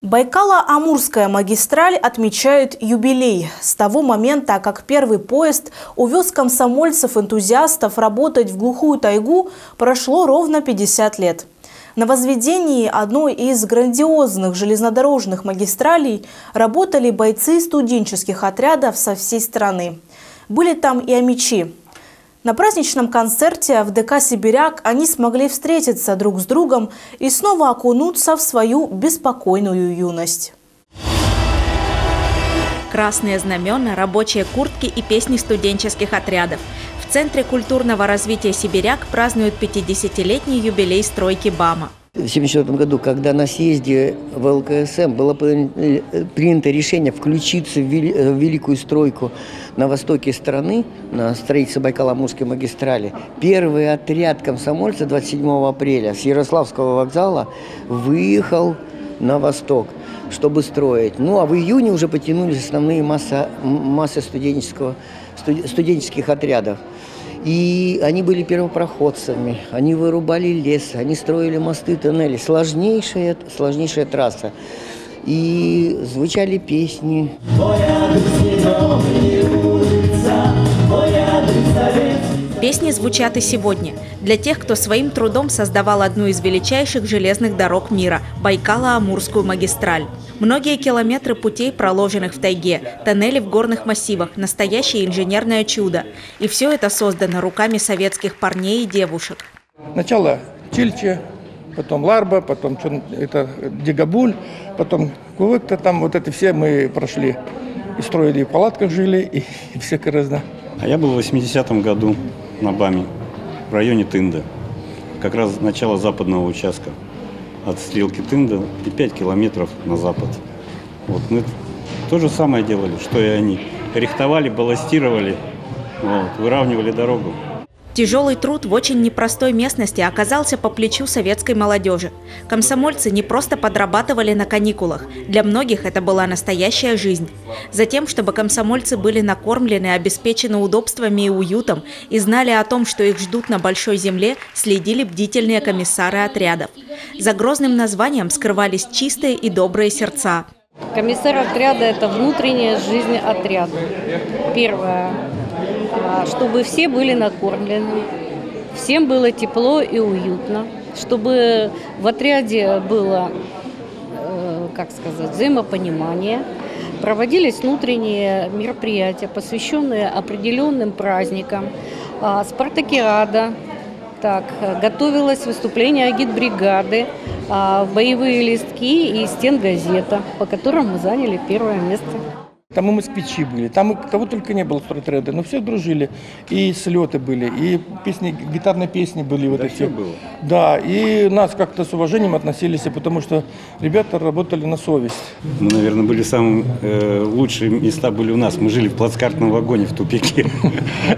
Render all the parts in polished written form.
Байкало-Амурская магистраль отмечает юбилей. С того момента, как первый поезд увез комсомольцев-энтузиастов работать в глухую тайгу, прошло ровно 50 лет. На возведении одной из грандиозных железнодорожных магистралей работали бойцы студенческих отрядов со всей страны. Были там и амичи. На праздничном концерте в ДК «Сибиряк» они смогли встретиться друг с другом и снова окунуться в свою беспокойную юность. Красные знамена, рабочие куртки и песни студенческих отрядов. В Центре культурного развития «Сибиряк» празднуют 50-летний юбилей стройки БАМа. В 1974 году, когда на съезде в ЛКСМ было принято решение включиться в великую стройку на востоке страны, на строительство Байкало-Амурской магистрали, первый отряд комсомольцев 27 апреля с Ярославского вокзала выехал на восток, чтобы строить. Ну а в июне уже потянулись основные массы студенческих отрядов. И они были первопроходцами, они вырубали лес, они строили мосты, тоннели. Сложнейшая трасса. И звучали песни. Песни звучат и сегодня. Для тех, кто своим трудом создавал одну из величайших железных дорог мира – Байкало-Амурскую магистраль. Многие километры путей, проложенных в тайге, тоннели в горных массивах – настоящее инженерное чудо. И все это создано руками советских парней и девушек. Сначала Чильче, потом Ларба, потом это Дегабуль, потом Кувыкта, там вот это все мы прошли. И строили, и в палатках жили, и всякое разное. А я был в 80-м году на БАМе, в районе Тында. Как раз начало западного участка. От стрелки Тында и 5 километров на запад. Вот мы то же самое делали, что и они. Рихтовали, балластировали, выравнивали дорогу. Тяжелый труд в очень непростой местности оказался по плечу советской молодежи. Комсомольцы не просто подрабатывали на каникулах. Для многих это была настоящая жизнь. Затем, чтобы комсомольцы были накормлены, обеспечены удобствами и уютом и знали о том, что их ждут на большой земле, следили бдительные комиссары отрядов. За грозным названием скрывались чистые и добрые сердца. Комиссар отряда – это внутренняя жизнь отряда. Первое. Чтобы все были накормлены, всем было тепло и уютно, чтобы в отряде было, взаимопонимание, проводились внутренние мероприятия, посвященные определенным праздникам, спартакиада, готовилось выступление агитбригады, боевые листки и стенгазета, по которым мы заняли первое место. Там и москвичи были, там и кого только не было в стройотряде, но все дружили. И слеты были, и гитарные песни были. Вот эти. Было. Да, и нас как-то с уважением относились, потому что ребята работали на совесть. Мы, наверное, были самые лучшие места были у нас. Мы жили в плацкартном вагоне в тупике.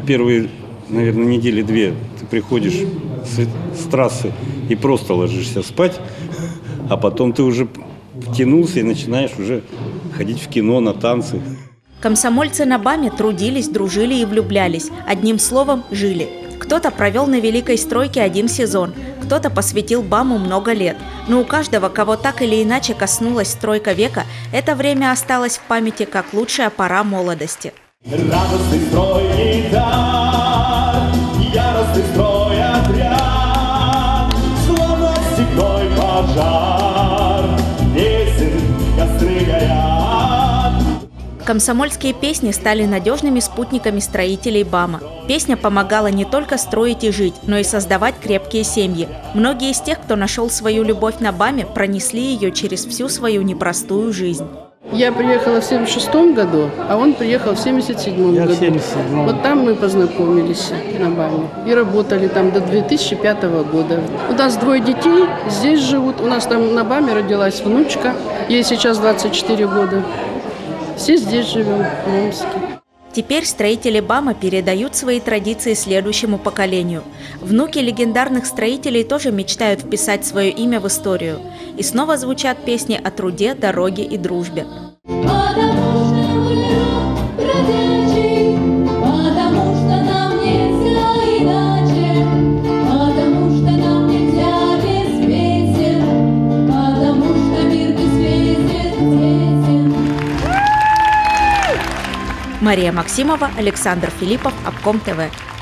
Первые, наверное, недели 2 ты приходишь с трассы и просто ложишься спать, а потом ты уже втянулся и начинаешь уже ходить в кино, на танцы. Комсомольцы на БАМе трудились, дружили и влюблялись. Одним словом, жили. Кто-то провел на великой стройке 1 сезон, кто-то посвятил БАМу много лет. Но у каждого, кого так или иначе коснулась стройка века, это время осталось в памяти как лучшая пора молодости. Радостный стройный дар, яростный стройотряд, словно степной пожар, песен костры горят. Комсомольские песни стали надежными спутниками строителей БАМа. Песня помогала не только строить и жить, но и создавать крепкие семьи. Многие из тех, кто нашел свою любовь на БАМе, пронесли ее через всю свою непростую жизнь. Я приехала в 1976 году, а он приехал в 1977 году. 77. Вот там мы познакомились на БАМе и работали там до 2005 года. У нас 2 детей здесь живут. У нас там на БАМе родилась внучка, ей сейчас 24 года. Все здесь живем, в Омске. Теперь строители БАМа передают свои традиции следующему поколению. Внуки легендарных строителей тоже мечтают вписать свое имя в историю. И снова звучат песни о труде, дороге и дружбе. Потому что мир без песен, потому что мир без песен. Мария Максимова, Александр Филиппов, Обком ТВ.